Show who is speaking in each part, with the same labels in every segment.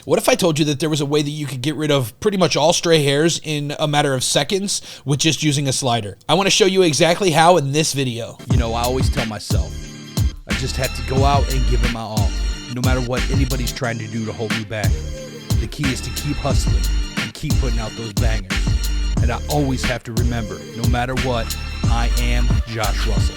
Speaker 1: What if I told you that there was a way that you could get rid of pretty much all stray hairs in a matter of seconds with just using a slider? I want to show you exactly how in this video.
Speaker 2: You know, I always tell myself, I just have to go out and give it my all, no matter what anybody's trying to do to hold me back. The key is to keep hustling and keep putting out those bangers. And I always have to remember, no matter what, I am Josh Russell.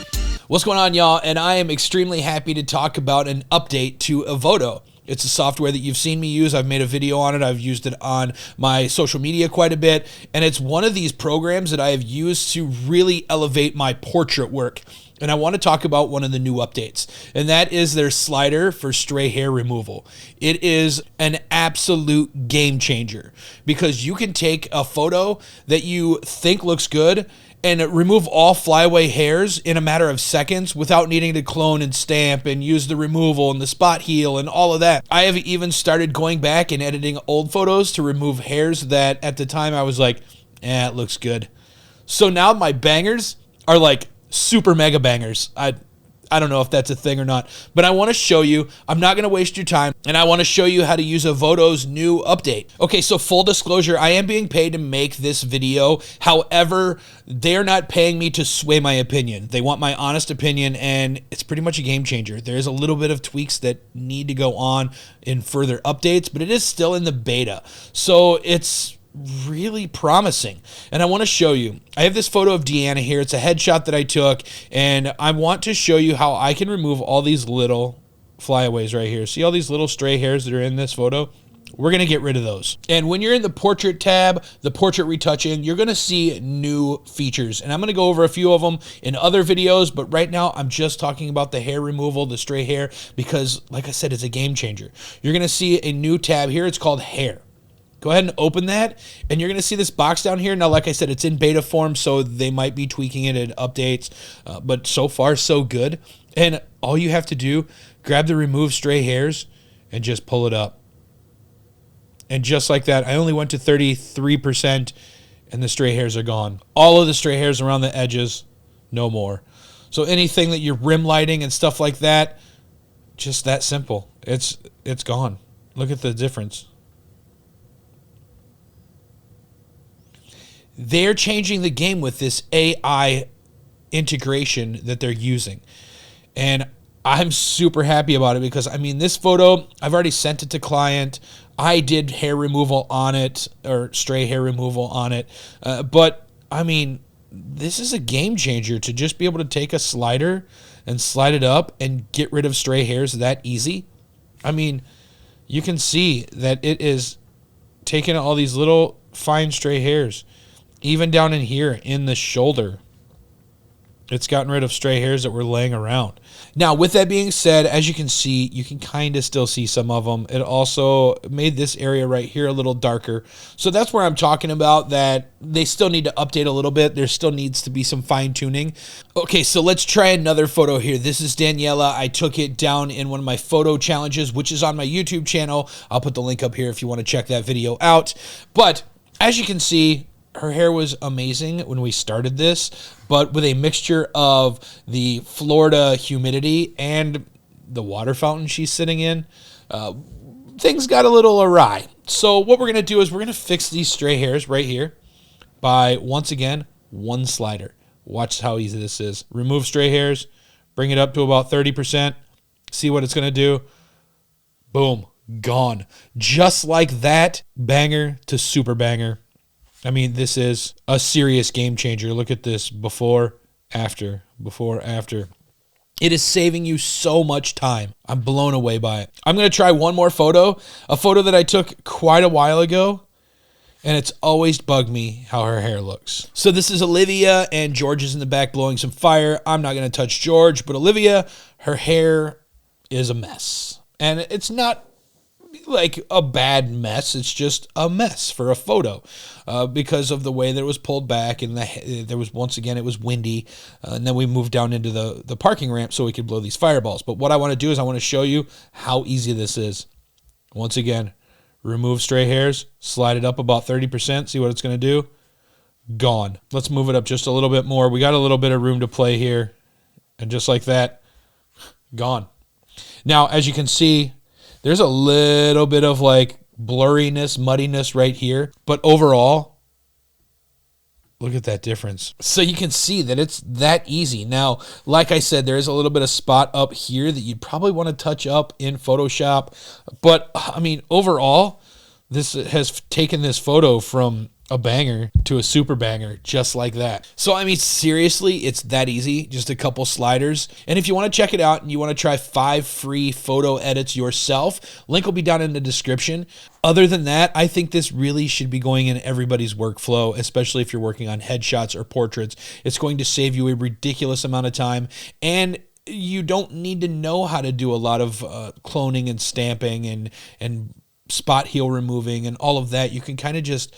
Speaker 1: What's going on, y'all? And I am extremely happy to talk about an update to Evoto. It's a software that you've seen me use. I've made a video on it. I've used it on my social media quite a bit. And it's one of these programs that I have used to really elevate my portrait work. And I want to talk about one of the new updates, and that is their slider for stray hair removal. It is an absolute game changer because you can take a photo that you think looks good and remove all flyaway hairs in a matter of seconds without needing to clone and stamp and use the removal and the spot heal and all of that. I have even started going back and editing old photos to remove hairs that at the time I was like, it looks good. So now my bangers are like super mega bangers. I don't know if that's a thing or not, but I want to show you. I'm not going to waste your time, and I want to show you how to use Evoto's new update. Okay, so full disclosure, I am being paid to make this video. However, they're not paying me to sway my opinion. They want my honest opinion, and it's pretty much a game changer. There is a little bit of tweaks that need to go on in further updates, but it is still in the beta. So it's really promising, and I want to show you. I have this photo of Deanna here. It's a headshot that I took, and I want to show you how I can remove all these little flyaways right here. See all these little stray hairs that are in this photo? We're going to get rid of those. And when you're in the portrait tab, the portrait retouching, you're going to see new features, and I'm going to go over a few of them in other videos, but right now I'm just talking about the hair removal, the stray hair, because like I said, it's a game changer. You're going to see a new tab here. It's called hair. Go ahead and open that, and you're going to see this box down here. Now, like I said, it's in beta form, so they might be tweaking it in updates, but so far, so good. And all you have to do, grab the remove stray hairs and just pull it up. And just like that, I only went to 33%, and the stray hairs are gone. All of the stray hairs around the edges, no more. So anything that you're rim lighting and stuff like that, just that simple. It's gone. Look at the difference. They're changing the game with this AI integration that they're using. And I'm super happy about it because, I mean, this photo, I've already sent it to client. I did hair removal on it, or stray hair removal on it. But, I mean, this is a game changer to just be able to take a slider and slide it up and get rid of stray hairs that easy. I mean, you can see that it is taking all these little fine stray hairs. Even down in here in the shoulder, it's gotten rid of stray hairs that were laying around. Now, with that being said, as you can see, you can kind of still see some of them. It also made this area right here a little darker. So that's where I'm talking about that they still need to update a little bit. There still needs to be some fine tuning. Okay, so let's try another photo here. This is Daniela. I took it down in one of my photo challenges, which is on my YouTube channel. I'll put the link up here if you want to check that video out. But as you can see, her hair was amazing when we started this, but with a mixture of the Florida humidity and the water fountain she's sitting in, things got a little awry. So what we're going to do is we're going to fix these stray hairs right here by, once again, one slider. Watch how easy this is. Remove stray hairs, bring it up to about 30%, see what it's going to do. Boom, gone. Just like that, banger to super banger. I mean, this is a serious game changer. Look at this before, after, before, after. It is saving you so much time. I'm blown away by it. I'm going to try one more photo, a photo that I took quite a while ago, and it's always bugged me how her hair looks. So this is Olivia, and George is in the back blowing some fire. I'm not going to touch George, but Olivia, her hair is a mess. And it's not like a bad mess. It's just a mess for a photo because of the way that it was pulled back, and there was, once again, it was windy, and then we moved down into the parking ramp so we could blow these fireballs. But what I want to do is I want to show you how easy this is. Once again, remove stray hairs, slide it up about 30%, see what it's going to do. Gone. Let's move it up just a little bit more. We got a little bit of room to play here, and just like that, gone. Now, as you can see, there's a little bit of like blurriness, muddiness right here. But overall, look at that difference. So you can see that it's that easy. Now, like I said, there is a little bit of spot up here that you'd probably want to touch up in Photoshop. But I mean, overall, this has taken this photo from a banger to a super banger just like that. So I mean, seriously, it's that easy, just a couple sliders. And if you want to check it out and you want to try 5 free photo edits yourself, link will be down in the description. Other than that, I think this really should be going in everybody's workflow, especially if you're working on headshots or portraits. It's going to save you a ridiculous amount of time, and you don't need to know how to do a lot of cloning and stamping and spot heel removing and all of that. You can kind of just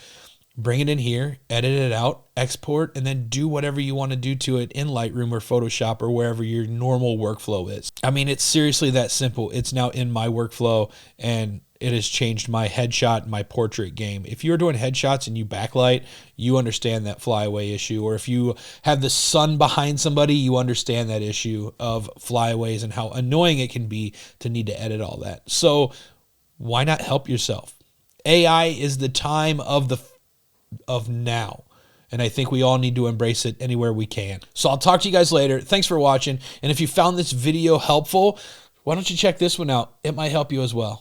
Speaker 1: bring it in here, edit it out, export, and then do whatever you want to do to it in Lightroom or Photoshop or wherever your normal workflow is. I mean, it's seriously that simple. It's now in my workflow, and it has changed my headshot, my portrait game. If you're doing headshots and you backlight, you understand that flyaway issue. Or if you have the sun behind somebody, you understand that issue of flyaways and how annoying it can be to need to edit all that. So why not help yourself? AI is the time of now. And I think we all need to embrace it anywhere we can. So I'll talk to you guys later. Thanks for watching. And if you found this video helpful, why don't you check this one out? It might help you as well.